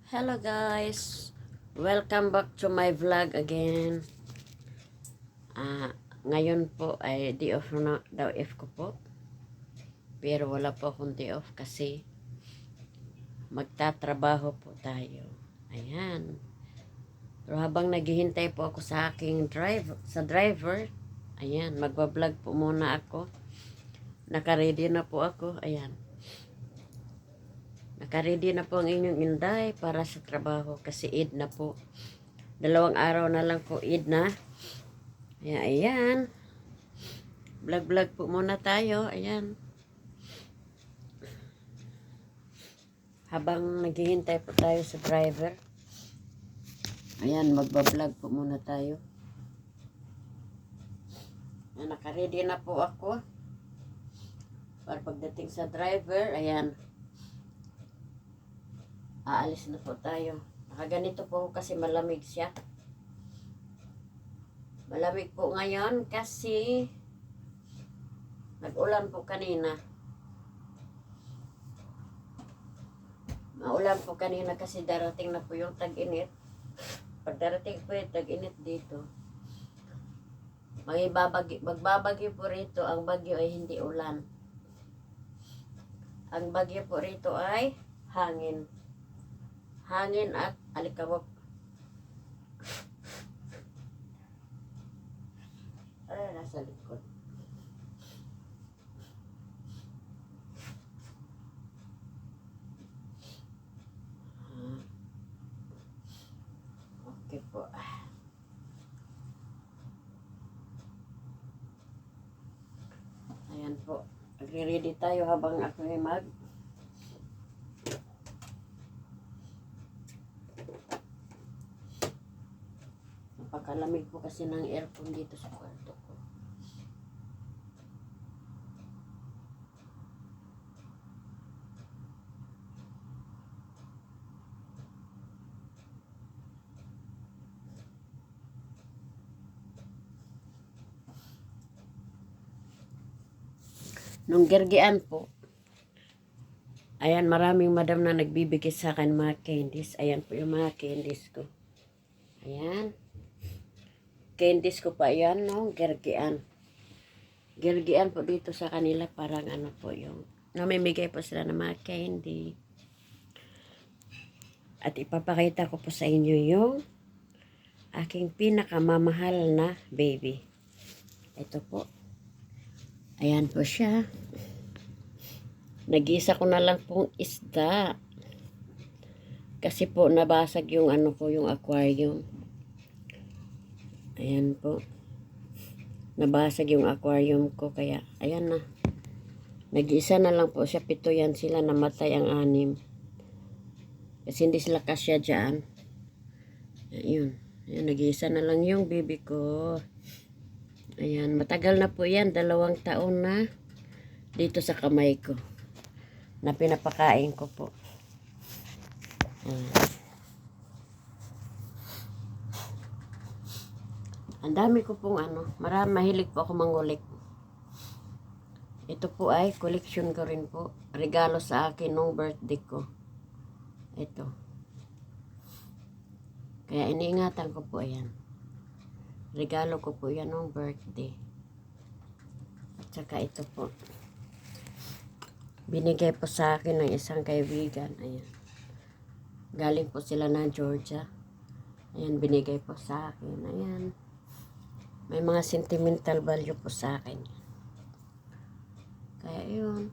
Hello guys, welcome back to my vlog again. Ngayon po ay day off na daw if ko po. Pero wala po akong day off kasi magtatrabaho po tayo. Ayan. Pero habang naghihintay po ako sa aking driver, ayan, magbablog po muna ako. Naka-ready na po ako, ayan. Naka-ready na po ang inyong inday para sa trabaho kasi Eid na po. 2 araw na lang po Eid na. Ayan. Vlog po muna tayo. Ayan. Habang naghihintay po tayo sa driver. Ayan, magbablog po muna tayo. Ayan, naka-ready na po ako. Para pagdating sa driver, ayan. Aalis na po tayo. Nakaganito po ako kasi malamig siya. Malamig po ngayon kasi nag-ulan po kanina. Maulan po kanina kasi darating na po yung tag-init. Pag darating po yung tag-init dito, magbabagyo po rito. Ang bagyo ay hindi ulan. Ang bagyo po rito ay hangin. Hangin at alikabok. Ay, nasa likod. Okay po. Ayan po. Magre-ready tayo habang ako ay napakalamig po kasi ng aircon dito sa kwarto ko. Nung gergian po, ayan, maraming madam na nagbibigay sa akin mga candies. Ayan po yung mga candies ko. Ayan. Candies ko pa yan, no? Gergian. Gergian po dito sa kanila, parang ano po yung, namimigay po sila ng mga candy. At ipapakita ko po sa inyo yung aking pinakamamahal na baby. Ito po. Ayan po siya. Nag-isa ko na lang pong isda. Kasi po nabasag yung ano ko, yung aquarium. Ayan po. Nabasag yung aquarium ko kaya ayan na. Nag-isa na lang po siya. 7 yan sila, namatay ang 6. Kasi hindi sila kasya dyan. Ayun. Ayan, nag-isa na lang yung baby ko. Ayan, matagal na po yan. 2 taon na dito sa kamay ko. Na pinapakain ko po. Ayan. Ang dami ko pong ano. Mahilig po ako mangulik. Ito po ay collection ko rin po. Regalo sa akin nung birthday ko. Ito. Kaya iniingatan ko po yan. Regalo ko po yan nung birthday. At saka ito po. Binigay po sa akin ng isang kaibigan. Ayan. Galing po sila ng Georgia. Ayan, binigay po sa akin. Ayan. May mga sentimental value po sa akin. Kaya yun.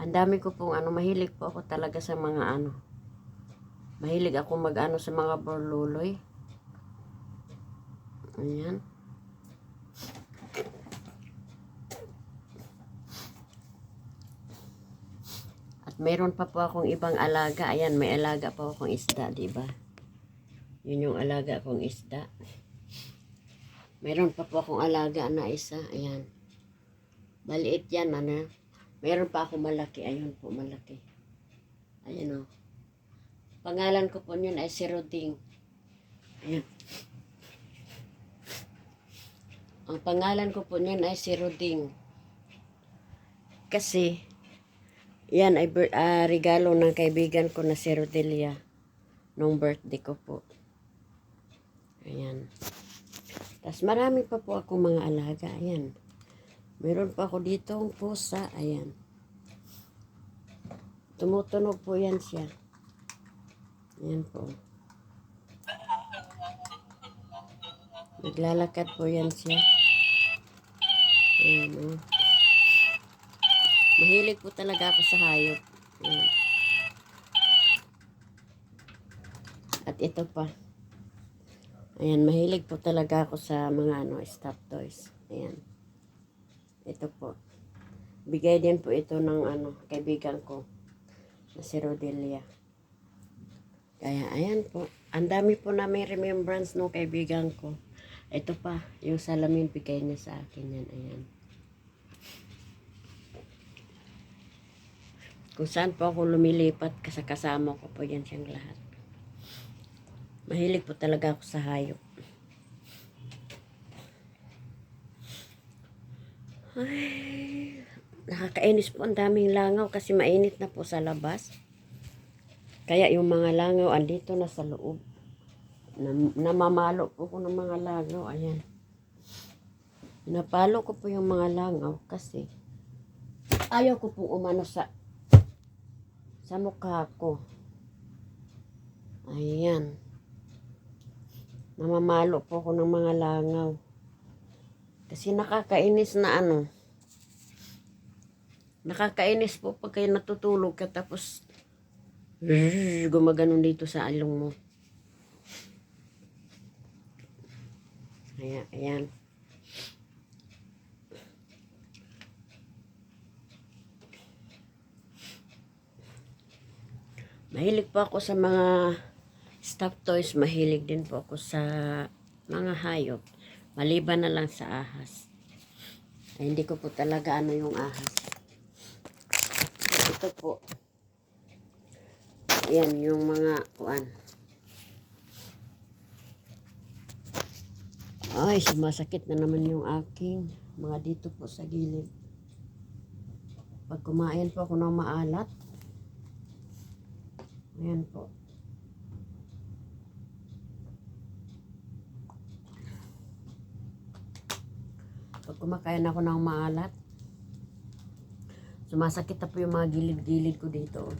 Ang dami ko pong ano, mahilig po ako talaga sa mga ano. Mahilig ako mag-ano sa mga borluloy. Ayan. At mayroon pa po akong ibang alaga. Ayan, may alaga po akong isda, diba? Yun yung alaga akong isda. Mayroon pa po akong alaga na isa. Ayan. Maliit yan, ano. Mayroon pa akong malaki. Ayun po, malaki. Ayan o. Pangalan ko po yun ay si Roding. Ayan. Ang pangalan ko po niyan ay si Roding. Kasi, Yan ay regalo ng kaibigan ko na si Rodelia nung birthday ko po. Ayan. Tapos marami pa po akong mga alaga. Ayan. Meron pa ako dito ang pusa. Ayan. Tumutunog po yan siya. Ayan po. Naglalakad po yan siya. Ayan, oh. Mahilig po talaga ako sa hayop. Ayan. At ito pa. Ayan, mahilig po talaga ako sa mga stuffed toys. Ayan. Ito po. Bigay din po ito ng kaibigan ko na si Rodelia. Kaya ayan po. Ang dami po namin remembrance ng kaibigan ko. Ito pa, yung salamin bigay niya sa akin yan. Ayan. Kung saan po ako lumilipat, kasama ko po yan siyang lahat. Mahilig po talaga ako sa hayop. Ay, nakakainis po, ang daming langaw kasi mainit na po sa labas. Kaya yung mga langaw andito na sa loob. Namamalo po ko ng mga langaw. Ayan. Napalo ko po yung mga langaw kasi ayaw ko pong umano sa mukha ko. Ayan. Namamalo po ko ng mga langaw. Kasi nakakainis na nakakainis po pag kayo natutulog ka tapos gumaganon dito sa along mo. Ayan. Mahilig po ako sa mga stuffed toys. Mahilig din po ako sa mga hayop. Maliban na lang sa ahas. Ay, hindi ko po talaga yung ahas. Ito po. Ayan, yung mga kuan. Ay, sumasakit na naman yung aking mga dito po sa gilid. Pag kumain po ako ng maalat. Ayan po. Pag kumakain ako ng maalat, sumasakit na po yung mga gilid-gilid ko dito.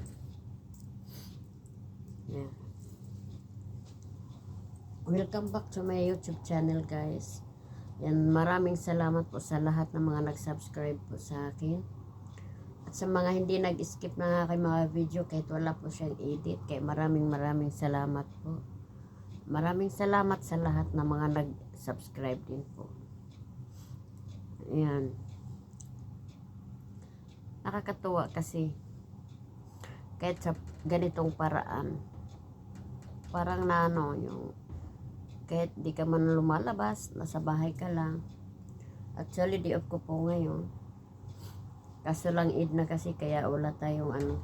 Ayan. Welcome back to my YouTube channel, guys. Yan, maraming salamat po sa lahat ng mga nag-subscribe po sa akin. At sa mga hindi nag-skip ng aking mga video kahit wala po siyang edit, kaya maraming salamat po. Maraming salamat sa lahat ng mga nag-subscribe din po. Ayan. Nakakatuwa kasi kahit sa ganitong paraan, parang yung kahit di ka man lumalabas, nasa bahay ka lang. Actually, di off ko po ngayon. Kaso lang Eid na kasi kaya wala tayong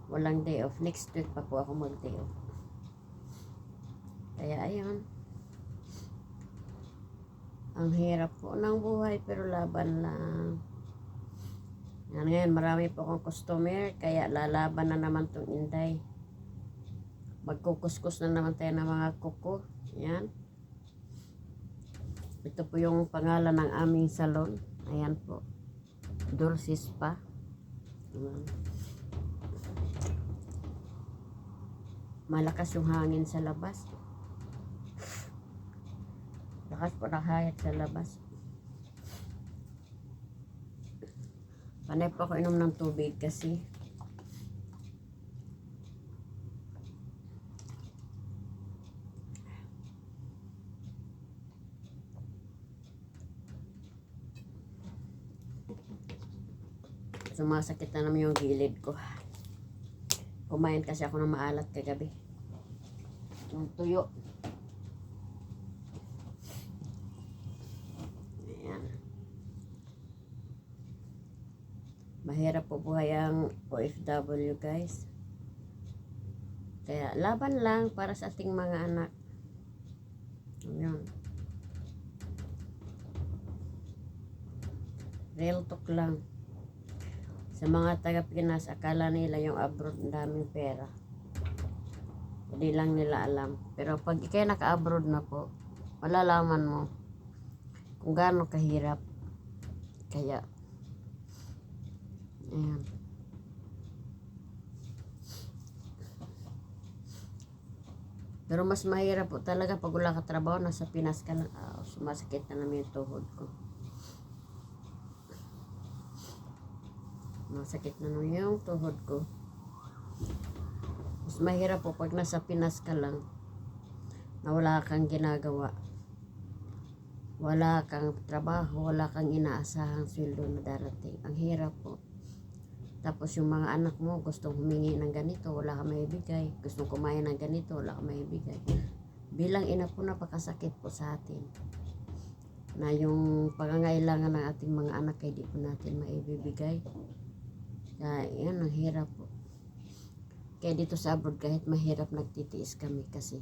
walang day off. Next week pa po ako mag-day off. Kaya ayun. Ang hirap po ng buhay pero laban lang. Ngayon, marami po akong customer kaya lalaban na naman tong Inday. Magkukuskus na naman tayo ng mga kuko. Ayan. Ito po yung pangalan ng aming salon. Ayan po. Dulce Spa. Ayan. Malakas yung hangin sa labas. Lakas po nakahayat sa labas. Panay po ako inom ng tubig kasi sumasakit na naman yung gilid ko. Kumain kasi ako ng maalat kagabi. Yung tuyo. Ayan. Mahirap po buhay ang OFW, guys. Kaya laban lang para sa ating mga anak. Ayan. Real talk lang. Sa mga taga Pinas, akala nila yung abroad ang daming pera. Hindi lang nila alam. Pero pag ikay naka-abroad na po, malalaman mo kung gaano kahirap. Kaya, ayan. Pero mas mahirap po talaga pag wala ka trabaho, nasa Pinas ka lang. Sumasakit na naman yung tuhod ko. Masakit na naman yung tuhod ko. Mas mahirap po pag nasa Pinas ka lang na wala kang ginagawa. Wala kang trabaho, wala kang inaasahang sweldo na darating. Ang hirap po. Tapos yung mga anak mo gustong humingi ng ganito, wala kang maibigay. Gustong kumain ng ganito, wala kang maibigay. Bilang ina po, napakasakit po sa atin na yung pangangailangan ng ating mga anak ay di po natin maibibigay. Kaya yan, ang hirap po. Kaya dito sa abroad, kahit mahirap, nagtitiis kami kasi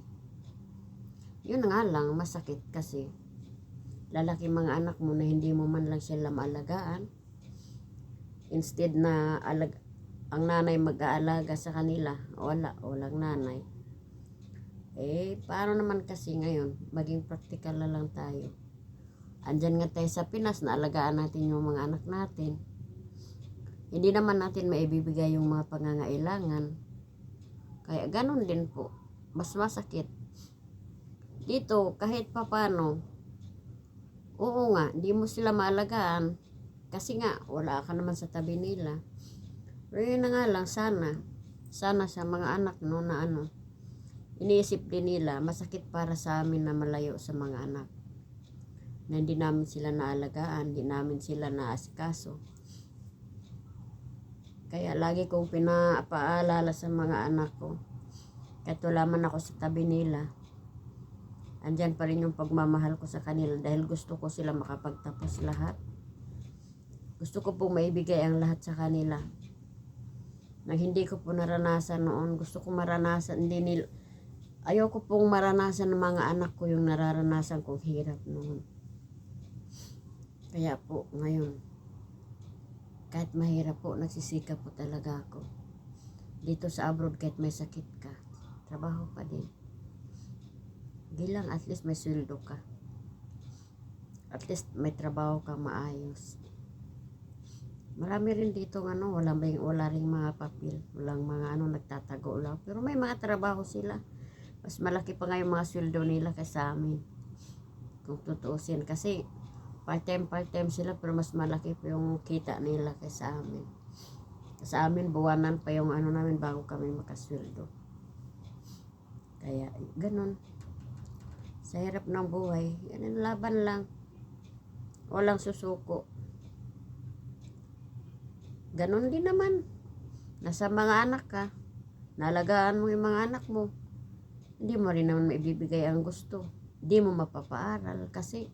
yun nga lang, masakit kasi lalaki mga anak mo na hindi mo man lang sila maalagaan. Instead na ang nanay mag-aalaga sa kanila, walang nanay. Paano naman kasi ngayon, maging practical na lang tayo. Andyan nga tayo sa Pinas, naalagaan natin yung mga anak natin. Hindi naman natin maibibigay yung mga pangangailangan. Kaya ganun din po, mas masakit. Dito, kahit papano, oo nga, di mo sila maalagaan. Kasi nga, wala ka naman sa tabi nila. Pero yun na nga lang, sana sa mga anak no, na iniisip din nila, masakit para sa amin na malayo sa mga anak. Na hindi namin sila naalagaan, hindi namin sila naasikaso. Kaya lagi kong pinapaalala sa mga anak ko, kahit wala man ako sa tabi nila, andyan pa rin yung pagmamahal ko sa kanila dahil gusto ko sila makapagtapos lahat. Gusto ko pong maibigay ang lahat sa kanila. Na hindi ko po naranasan noon. Gusto ko maranasan. Ayoko pong maranasan ng mga anak ko yung nararanasan kong hirap noon. Kaya po ngayon, kahit mahirap po, nagsisikap po talaga ako. Dito sa abroad, kahit may sakit ka, trabaho pa din. Hindi lang, at least may sweldo ka. At least may trabaho ka maayos. Marami rin dito wala ring mga papel, walang mga nagtatago lang. Pero may mga trabaho sila. Mas malaki pa nga yung mga sweldo nila kaysa amin. Kung tutuusin, kasi part-time sila, pero mas malaki pa yung kita nila kaysa amin. Sa amin, buwanan pa yung namin bago kami makasweldo. Kaya, ganun. Sa hirap ng buhay, yan, laban lang. Walang susuko. Ganon din naman. Nasa mga anak ka, nalagaan mo yung mga anak mo. Hindi mo rin naman maibibigay ang gusto. Hindi mo mapapaaral kasi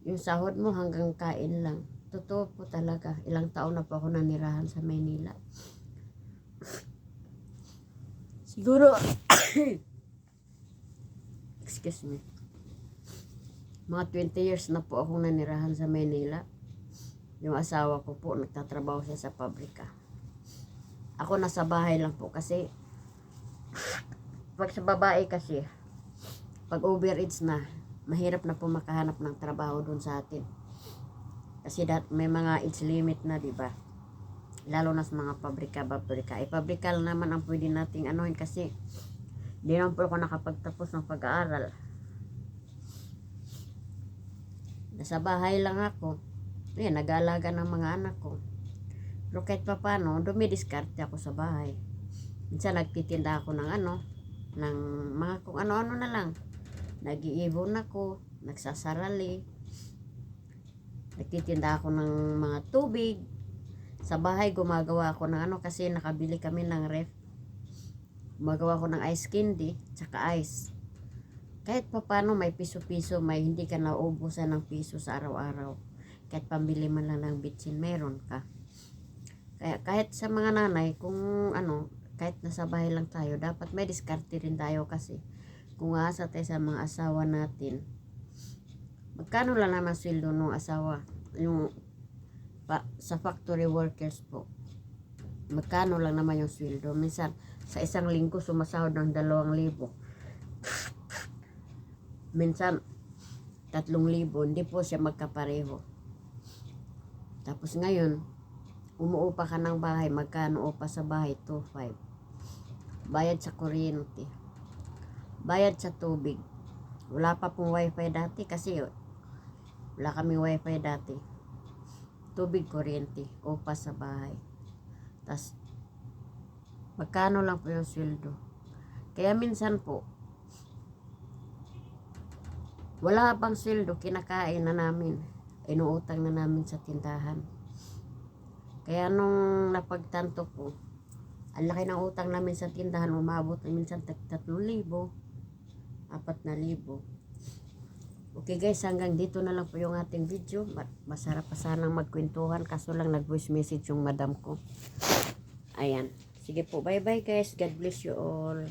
yung sahod mo hanggang kain lang. Totoo po talaga. Ilang taon na po ako nanirahan sa Maynila. Siguro, excuse me, mga 20 years na po akong nanirahan sa Maynila. Yung asawa ko po, nagtatrabaho siya sa pabrika. Ako nasa bahay lang po kasi pag sa babae kasi, pag overage na, mahirap na po makahanap ng trabaho doon sa atin. Kasi may mga age limit na, di ba? Lalo na sa mga pabrika. Pabrika naman ang pwede nating kasi di naman po ako nakapagtapos ng pag-aaral. Nasa bahay lang ako. Nag-aalaga ng mga anak ko. Pero kahit pa paano, dumidiskarte ako sa bahay. Minsan nagtitinda ako ng ng mga kung ano-ano na lang. Nag-iibon ako, nagsasarali. Nagtitinda ako ng mga tubig. Sa bahay, gumagawa ako ng kasi nakabili kami ng ref. Gumagawa ako ng ice candy, tsaka ice. Kahit pa paano, may piso-piso, may hindi ka nauubusan ng piso sa araw-araw. Kahit pambili man lang ng bitsin, meron ka. Kaya kahit sa mga nanay, kung kahit nasa bahay lang tayo, dapat may diskarte rin tayo kasi kung aasa tayo sa mga asawa natin, magkano lang naman sweldo ng asawa? Yung sa factory workers po, magkano lang naman yung sweldo. Minsan, sa isang linggo, sumasahod ng 2,000. Minsan, 3,000. Hindi po siya magkapareho. Tapos ngayon, umuupa ka ng bahay, magkano upa sa bahay? 2,500. Bayad sa kuryente. Bayad sa tubig. Wala pa pong wifi dati kasi wala kaming wifi dati. Tubig, kuryente, upa sa bahay. Tas magkano lang po yung sweldo. Kaya minsan po, wala pang sweldo, kinakain na namin. Inuutang na namin sa tindahan. Kaya nung napagtanto ko, ang laki ng utang namin sa tindahan, umabot na minsan 3,000, 4,000. Okay guys, hanggang dito na lang po yung ating video. Masarap pa sanang magkwentuhan, kaso lang nag-voice message yung madam ko. Ayan. Sige po, bye bye guys. God bless you all.